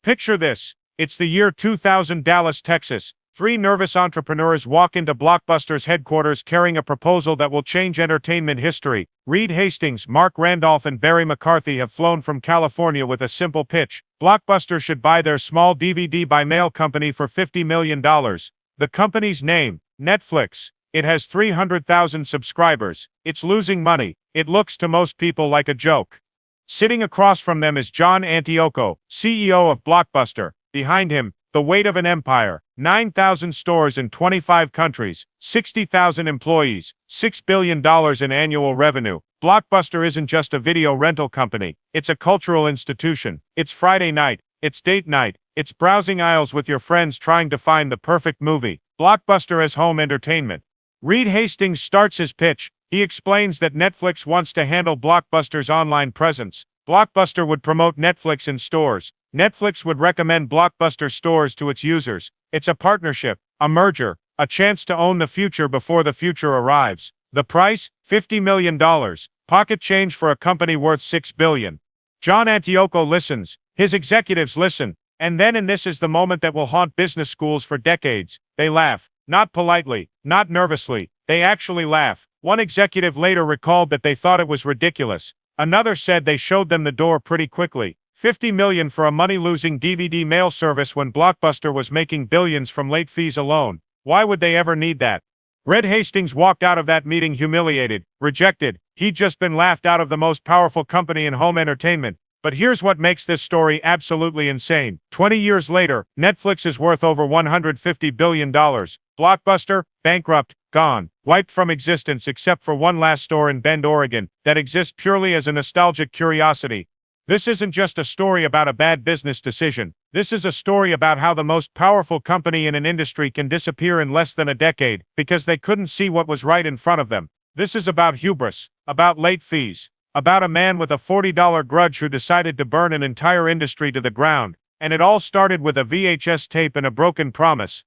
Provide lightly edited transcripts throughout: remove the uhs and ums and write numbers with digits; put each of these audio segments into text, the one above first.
Picture this. It's the year 2000, Dallas, Texas. Three nervous entrepreneurs walk into Blockbuster's headquarters carrying a proposal that will change entertainment history. Reed Hastings, Mark Randolph, and Barry McCarthy have flown from California with a simple pitch. Blockbuster should buy their small DVD by mail company for $50 million. The company's name, Netflix. It has 300,000 subscribers. It's losing money. It looks to most people like a joke. Sitting across from them is John Antioco, CEO of Blockbuster. Behind him, the weight of an empire, 9,000 stores in 25 countries, 60,000 employees, $6 billion in annual revenue. Blockbuster isn't just a video rental company, it's a cultural institution. It's Friday night, it's date night, it's browsing aisles with your friends trying to find the perfect movie. Blockbuster as home entertainment. Reed Hastings starts his pitch. He explains that Netflix wants to handle Blockbuster's online presence. Blockbuster would promote Netflix in stores. Netflix would recommend Blockbuster stores to its users. It's a partnership, a merger, a chance to own the future before the future arrives. The price? $50 million. Pocket change for a company worth $6 billion. John Antioco listens. His executives listen. And then, and this is the moment that will haunt business schools for decades, they laugh. Not politely, not nervously. They actually laugh. One executive later recalled that they thought it was ridiculous. Another said they showed them the door pretty quickly. $50 million for a money-losing DVD mail service when Blockbuster was making billions from late fees alone. Why would they ever need that? Reed Hastings walked out of that meeting humiliated, rejected. He'd just been laughed out of the most powerful company in home entertainment. But here's what makes this story absolutely insane. 20 years later, Netflix is worth over $150 billion. Blockbuster, bankrupt, gone, wiped from existence except for one last store in Bend, Oregon, that exists purely as a nostalgic curiosity. This isn't just a story about a bad business decision. This is a story about how the most powerful company in an industry can disappear in less than a decade because they couldn't see what was right in front of them. This is about hubris, about late fees, about a man with a $40 grudge who decided to burn an entire industry to the ground. And it all started with a VHS tape and a broken promise.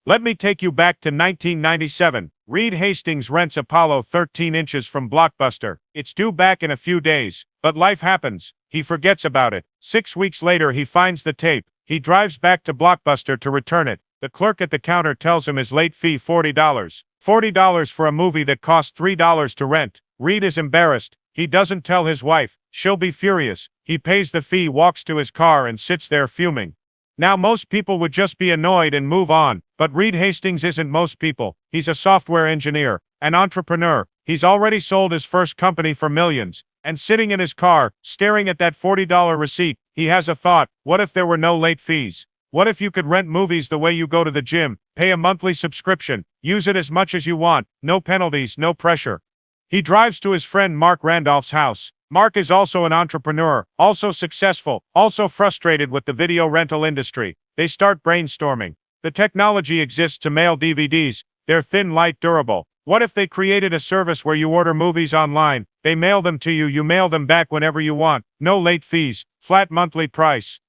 Let me take you back to 1997. Reed Hastings rents Apollo 13 inches from Blockbuster. It's due back in a few days, but life happens. He forgets about it. 6 weeks later he finds the tape. He drives back to Blockbuster to return it. The clerk at the counter tells him his late fee $40. $40 for a movie that cost $3 to rent. Reed is embarrassed. He doesn't tell his wife. She'll be furious. He pays the fee, walks to his car, and sits there fuming. Now most people would just be annoyed and move on, but Reed Hastings isn't most people. He's a software engineer, an entrepreneur. He's already sold his first company for millions. And sitting in his car, staring at that $40 receipt, he has a thought. What if there were no late fees? What if you could rent movies the way you go to the gym, pay a monthly subscription, use it as much as you want, no penalties, no pressure? He drives to his friend Mark Randolph's house. Mark is also an entrepreneur, also successful, also frustrated with the video rental industry. They start brainstorming. The technology exists to mail DVDs. They're thin, light, durable. What if they created a service where you order movies online, they mail them to you, you mail them back whenever you want, no late fees, flat monthly price?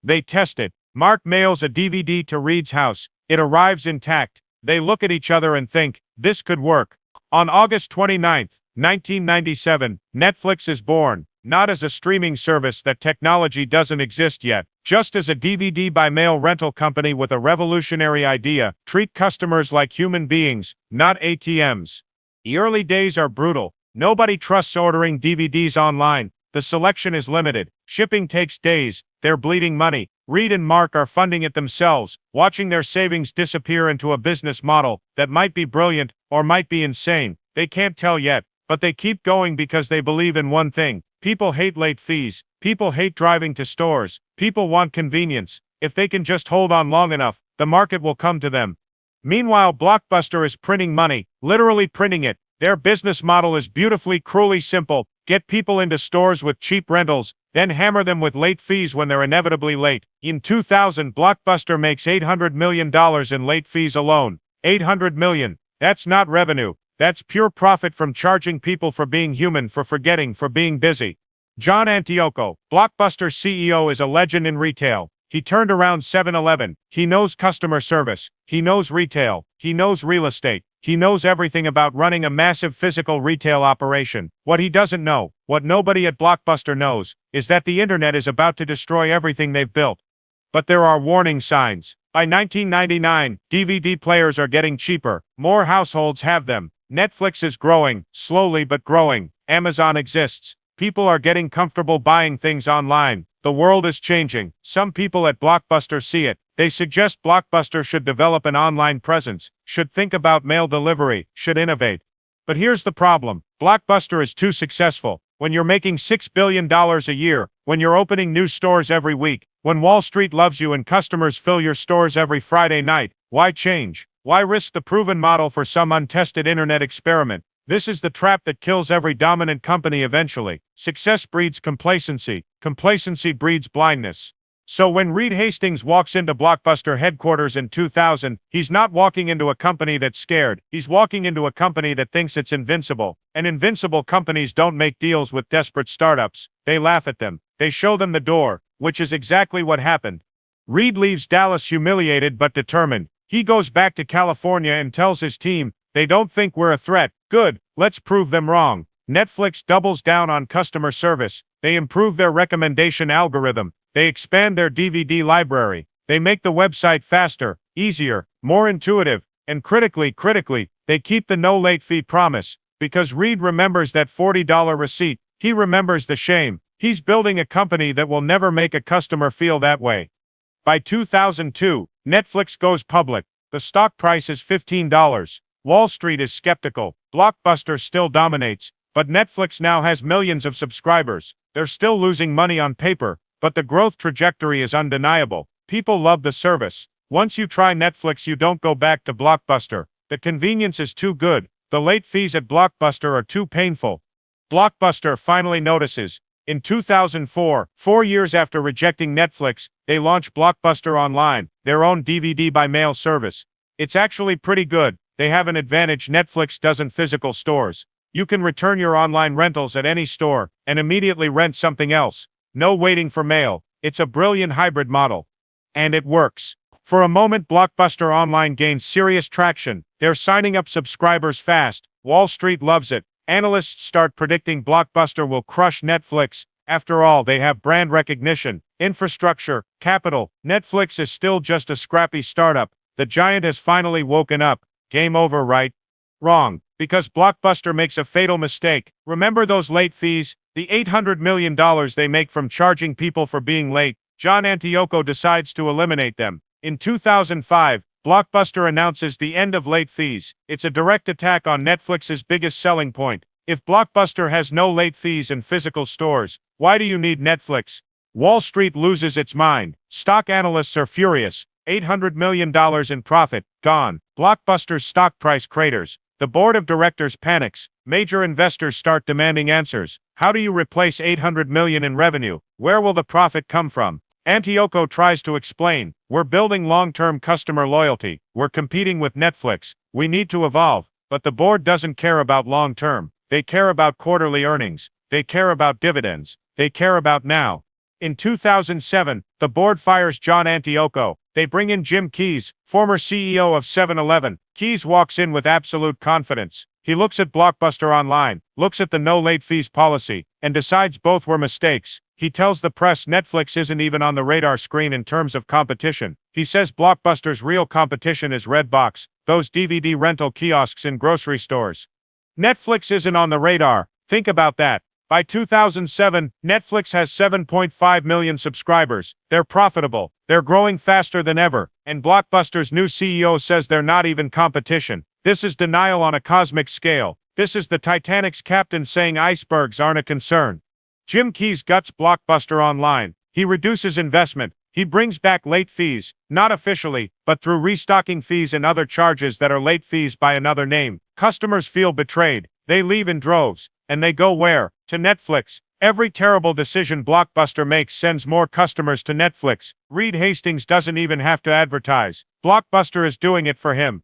They test it. Mark mails a DVD to Reed's house. It arrives intact. They look at each other and think, this could work. On August 29, 1997, Netflix is born, not as a streaming service. That technology doesn't exist yet, just as a DVD by mail rental company with a revolutionary idea: treat customers like human beings, not ATMs. The early days are brutal. Nobody trusts ordering DVDs online. The selection is limited. Shipping takes days. They're bleeding money. Reed and Mark are funding it themselves, watching their savings disappear into a business model that might be brilliant or might be insane. They can't tell yet, but they keep going because they believe in one thing. People hate late fees. People hate driving to stores. People want convenience. If they can just hold on long enough, the market will come to them. Meanwhile, Blockbuster is printing money, literally printing it. Their business model is beautifully, cruelly simple. Get people into stores with cheap rentals, then hammer them with late fees when they're inevitably late. In 2000, Blockbuster makes $800 million in late fees alone. $800 million. That's not revenue. That's pure profit from charging people for being human, for forgetting, for being busy. John Antioco, Blockbuster CEO, is a legend in retail. He turned around 7-Eleven. He knows customer service. He knows retail. He knows real estate. He knows everything about running a massive physical retail operation. What he doesn't know, what nobody at Blockbuster knows, is that the internet is about to destroy everything they've built. But there are warning signs. By 1999, DVD players are getting cheaper. More households have them. Netflix is growing, slowly but growing. Amazon exists. People are getting comfortable buying things online. The world is changing. Some people at Blockbuster see it. They suggest Blockbuster should develop an online presence, should think about mail delivery, should innovate. But here's the problem. Blockbuster is too successful. When you're making $6 billion a year, when you're opening new stores every week, when Wall Street loves you and customers fill your stores every Friday night, why change? Why risk the proven model for some untested internet experiment? This is the trap that kills every dominant company eventually. Success breeds complacency. Complacency breeds blindness. So when Reed Hastings walks into Blockbuster headquarters in 2000, he's not walking into a company that's scared. He's walking into a company that thinks it's invincible. And invincible companies don't make deals with desperate startups. They laugh at them. They show them the door, which is exactly what happened. Reed leaves Dallas humiliated but determined. He goes back to California and tells his team, they don't think we're a threat. Good, let's prove them wrong. Netflix doubles down on customer service. They improve their recommendation algorithm. They expand their DVD library. They make the website faster, easier, more intuitive, and critically, they keep the no late fee promise. Because Reed remembers that $40 receipt. He remembers the shame. He's building a company that will never make a customer feel that way. By 2002, Netflix goes public. The stock price is $15. Wall Street is skeptical. Blockbuster still dominates. But Netflix now has millions of subscribers. They're still losing money on paper, but the growth trajectory is undeniable. People love the service. Once you try Netflix, you don't go back to Blockbuster. The convenience is too good. The late fees at Blockbuster are too painful. Blockbuster finally notices. In 2004, 4 years after rejecting Netflix, they launched Blockbuster Online, their own DVD by mail service. It's actually pretty good. They have an advantage Netflix doesn't: physical stores. You can return your online rentals at any store and immediately rent something else. No waiting for mail. It's a brilliant hybrid model. And it works. For a moment, Blockbuster Online gains serious traction. They're signing up subscribers fast. Wall Street loves it. Analysts start predicting Blockbuster will crush Netflix. After all, they have brand recognition, infrastructure, capital. Netflix is still just a scrappy startup. The giant has finally woken up. Game over, right? Wrong. Because Blockbuster makes a fatal mistake. Remember those late fees? The $800 million they make from charging people for being late. John Antioco decides to eliminate them. In 2005, Blockbuster announces the end of late fees. It's a direct attack on Netflix's biggest selling point. If Blockbuster has no late fees in physical stores, why do you need Netflix? Wall Street loses its mind. Stock analysts are furious. $800 million in profit, gone. Blockbuster's stock price craters. The board of directors panics. Major investors start demanding answers. How do you replace $800 million in revenue? Where will the profit come from? Antioco tries to explain. We're building long-term customer loyalty. We're competing with Netflix. We need to evolve. But the board doesn't care about long-term. They care about quarterly earnings. They care about dividends. They care about now. In 2007, the board fires John Antioco. They bring in Jim Keyes, former CEO of 7-Eleven. Keyes walks in with absolute confidence. He looks at Blockbuster Online, looks at the no late fees policy, and decides both were mistakes. He tells the press Netflix isn't even on the radar screen in terms of competition. He says Blockbuster's real competition is Redbox, those DVD rental kiosks in grocery stores. Netflix isn't on the radar. Think about that. By 2007, Netflix has 7.5 million subscribers. They're profitable. They're growing faster than ever. And Blockbuster's new CEO says they're not even competition. This is denial on a cosmic scale. This is the Titanic's captain saying icebergs aren't a concern. Jim Keyes guts Blockbuster Online. He reduces investment. He brings back late fees, not officially, but through restocking fees and other charges that are late fees by another name. Customers feel betrayed. They leave in droves. And they go where? To Netflix. Every terrible decision Blockbuster makes sends more customers to Netflix. Reed Hastings doesn't even have to advertise. Blockbuster is doing it for him.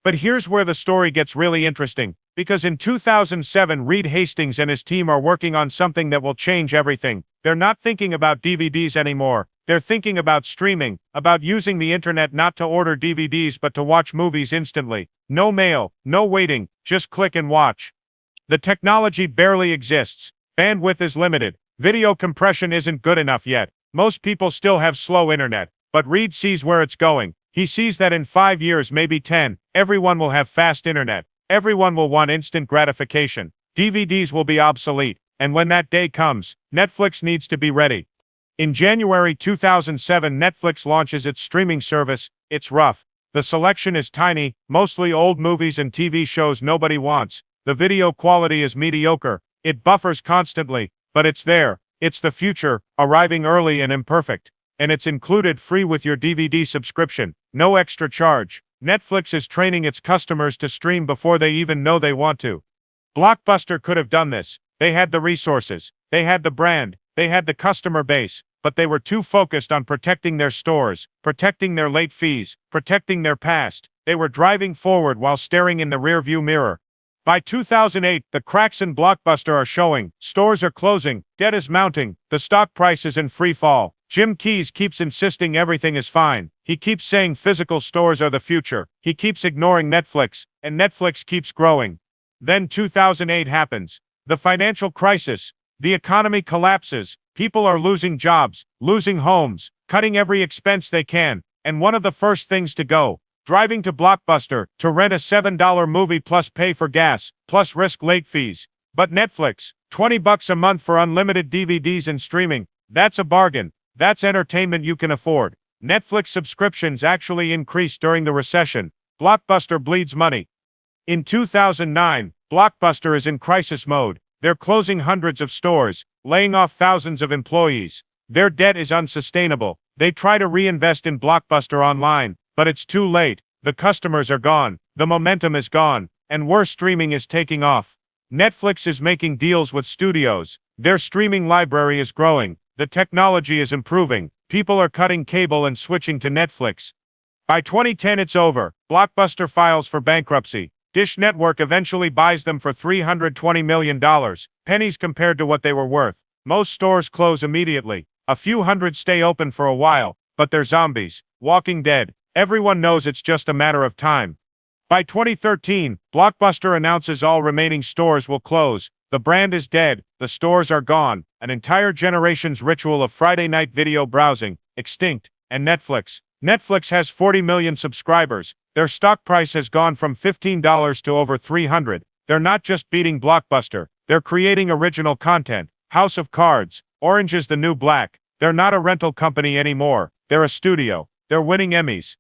But here's where the story gets really interesting. Because in 2007, Reed Hastings and his team are working on something that will change everything. They're not thinking about DVDs anymore. They're thinking about streaming, about using the internet not to order DVDs but to watch movies instantly. No mail, no waiting, just click and watch. The technology barely exists. Bandwidth is limited. Video compression isn't good enough yet. Most people still have slow internet. But Reed sees where it's going. He sees that in 5 years, maybe 10, everyone will have fast internet. Everyone will want instant gratification. DVDs will be obsolete. And when that day comes, Netflix needs to be ready. In January 2007, Netflix launches its streaming service. It's rough. The selection is tiny, mostly old movies and TV shows nobody wants. The video quality is mediocre. It buffers constantly, but it's there. It's the future, arriving early and imperfect. And it's included free with your DVD subscription. No extra charge. Netflix is training its customers to stream before they even know they want to. Blockbuster could have done this. They had the resources. They had the brand. They had the customer base. But they were too focused on protecting their stores, protecting their late fees, protecting their past. They were driving forward while staring in the rearview mirror. By 2008, the cracks in Blockbuster are showing. Stores are closing. Debt is mounting. The stock price is in free fall. Jim Keyes keeps insisting everything is fine. He keeps saying physical stores are the future. He keeps ignoring Netflix, and Netflix keeps growing. Then 2008 happens. The financial crisis. The economy collapses. People are losing jobs, losing homes, cutting every expense they can, and one of the first things to go, driving to Blockbuster to rent a $7 movie plus pay for gas, plus risk late fees. But Netflix, $20 a month for unlimited DVDs and streaming, that's a bargain. That's entertainment you can afford. Netflix subscriptions actually increased during the recession. Blockbuster bleeds money. In 2009, Blockbuster is in crisis mode. They're closing hundreds of stores, laying off thousands of employees. Their debt is unsustainable. They try to reinvest in Blockbuster Online, but it's too late. The customers are gone. The momentum is gone. And worse, streaming is taking off. Netflix is making deals with studios. Their streaming library is growing. The technology is improving. People are cutting cable and switching to Netflix. By 2010, it's over. Blockbuster files for bankruptcy. Dish Network eventually buys them for $320 million, pennies compared to what they were worth. Most stores close immediately. A few hundred stay open for a while, but they're zombies. Walking Dead. Everyone knows it's just a matter of time. By 2013, Blockbuster announces all remaining stores will close. The brand is dead. The stores are gone. An entire generation's ritual of Friday night video browsing, extinct. And Netflix. Netflix has 40 million subscribers. Their stock price has gone from $15 to over $300. They're not just beating Blockbuster. They're creating original content. House of Cards. Orange is the New Black. They're not a rental company anymore. They're a studio. They're winning Emmys.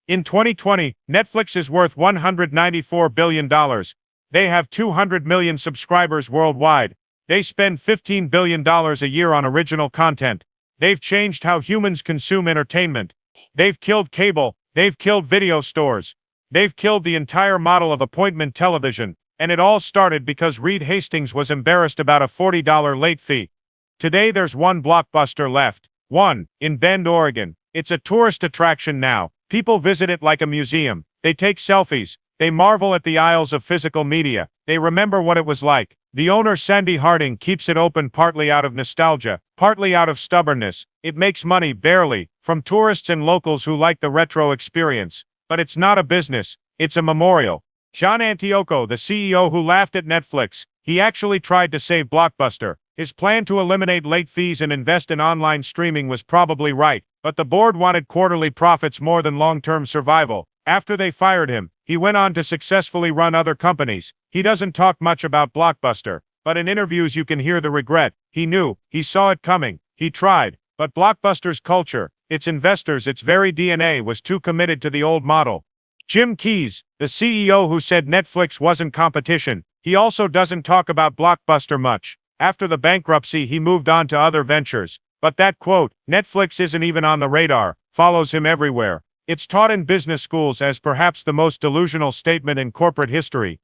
In 2020, Netflix is worth $194 billion. They have 200 million subscribers worldwide. They spend $15 billion a year on original content. They've changed how humans consume entertainment. They've killed cable. They've killed video stores. They've killed the entire model of appointment television. And it all started because Reed Hastings was embarrassed about a $40 late fee. Today there's one Blockbuster left. One, in Bend, Oregon. It's a tourist attraction now. People visit it like a museum. They take selfies. They marvel at the aisles of physical media. They remember what it was like. The owner, Sandy Harding, keeps it open partly out of nostalgia, partly out of stubbornness. It makes money, barely, from tourists and locals who like the retro experience. But it's not a business. It's a memorial. John Antioco, the CEO who laughed at Netflix, he actually tried to save Blockbuster. His plan to eliminate late fees and invest in online streaming was probably right, but the board wanted quarterly profits more than long-term survival. After they fired him, he went on to successfully run other companies. He doesn't talk much about Blockbuster, but in interviews you can hear the regret. He knew, he saw it coming, he tried, but Blockbuster's culture, its investors, its very DNA was too committed to the old model. Jim Keyes, the CEO who said Netflix wasn't competition, he also doesn't talk about Blockbuster much. After the bankruptcy, he moved on to other ventures. But that quote, Netflix isn't even on the radar, follows him everywhere. It's taught in business schools as perhaps the most delusional statement in corporate history.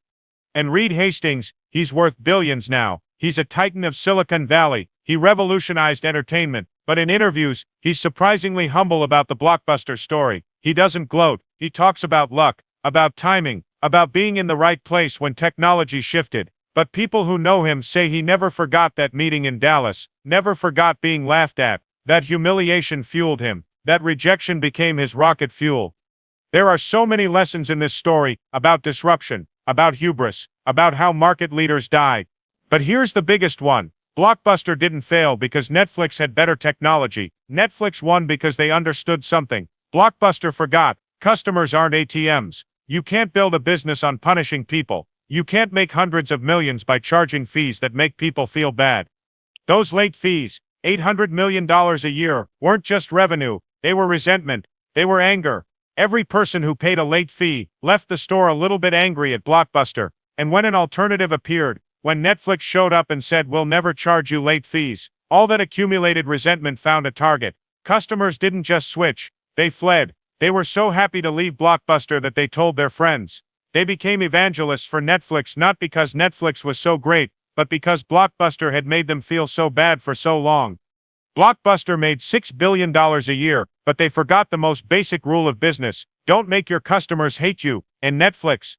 And Reed Hastings, he's worth billions now. He's a titan of Silicon Valley. He revolutionized entertainment. But in interviews, he's surprisingly humble about the Blockbuster story. He doesn't gloat. He talks about luck, about timing, about being in the right place when technology shifted. But people who know him say he never forgot that meeting in Dallas, never forgot being laughed at. That humiliation fueled him. That rejection became his rocket fuel. There are so many lessons in this story, about disruption, about hubris, about how market leaders die. But here's the biggest one. Blockbuster didn't fail because Netflix had better technology. Netflix won because they understood something. Blockbuster forgot. Customers aren't ATMs. You can't build a business on punishing people. You can't make hundreds of millions by charging fees that make people feel bad. Those late fees, $800 million a year, weren't just revenue, they were resentment, they were anger. Every person who paid a late fee left the store a little bit angry at Blockbuster, and when an alternative appeared, when Netflix showed up and said we'll never charge you late fees, all that accumulated resentment found a target. Customers didn't just switch, they fled. They were so happy to leave Blockbuster that they told their friends. They became evangelists for Netflix not because Netflix was so great, but because Blockbuster had made them feel so bad for so long. Blockbuster made $6 billion a year, but they forgot the most basic rule of business: don't make your customers hate you. And Netflix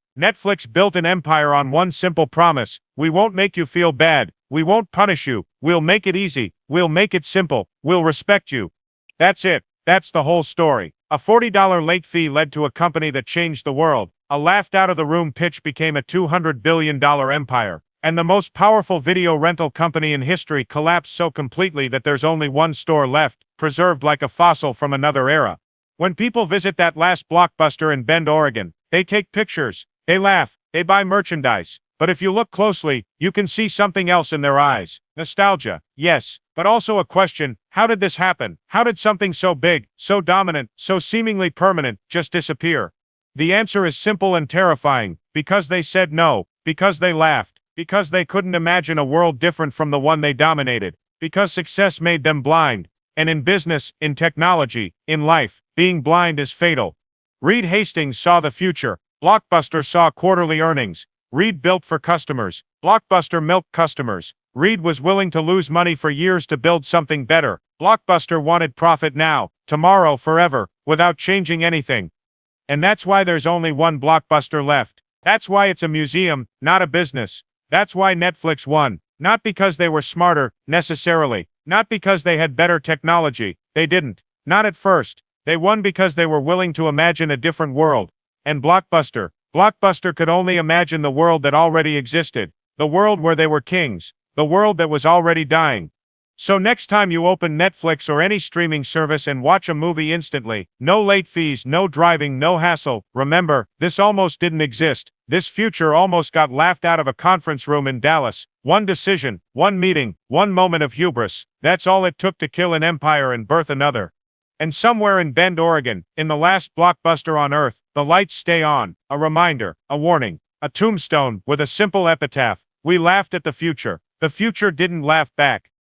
built an empire on one simple promise: we won't make you feel bad, we won't punish you, we'll make it easy, we'll make it simple, we'll respect you. That's it, that's the whole story. A $40 late fee led to a company that changed the world. A laughed-out-of-the-room pitch became a $200 billion empire. And the most powerful video rental company in history collapsed so completely that there's only one store left, preserved like a fossil from another era. When people visit that last Blockbuster in Bend, Oregon, they take pictures, they laugh, they buy merchandise. But if you look closely, you can see something else in their eyes. Nostalgia, yes, but also a question: how did this happen? How did something so big, so dominant, so seemingly permanent, just disappear? The answer is simple and terrifying: because they said no, because they laughed, because they couldn't imagine a world different from the one they dominated, because success made them blind. And in business, in technology, in life, being blind is fatal. Reed Hastings saw the future. Blockbuster saw quarterly earnings. Reed built for customers. Blockbuster milked customers. Reed was willing to lose money for years to build something better. Blockbuster wanted profit now, tomorrow, forever, without changing anything. And that's why there's only one Blockbuster left. That's why it's a museum, not a business. That's why Netflix won. Not because they were smarter, necessarily. Not because they had better technology. They didn't. Not at first. They won because they were willing to imagine a different world. And Blockbuster could only imagine the world that already existed. The world where they were kings. The world that was already dying. So next time you open Netflix or any streaming service and watch a movie instantly, no late fees, no driving, no hassle, remember, this almost didn't exist. This future almost got laughed out of a conference room in Dallas. One decision, one meeting, one moment of hubris. That's all it took to kill an empire and birth another. And somewhere in Bend, Oregon, in the last Blockbuster on Earth, the lights stay on. A reminder, a warning, a tombstone with a simple epitaph: we laughed at the future. The future didn't laugh back.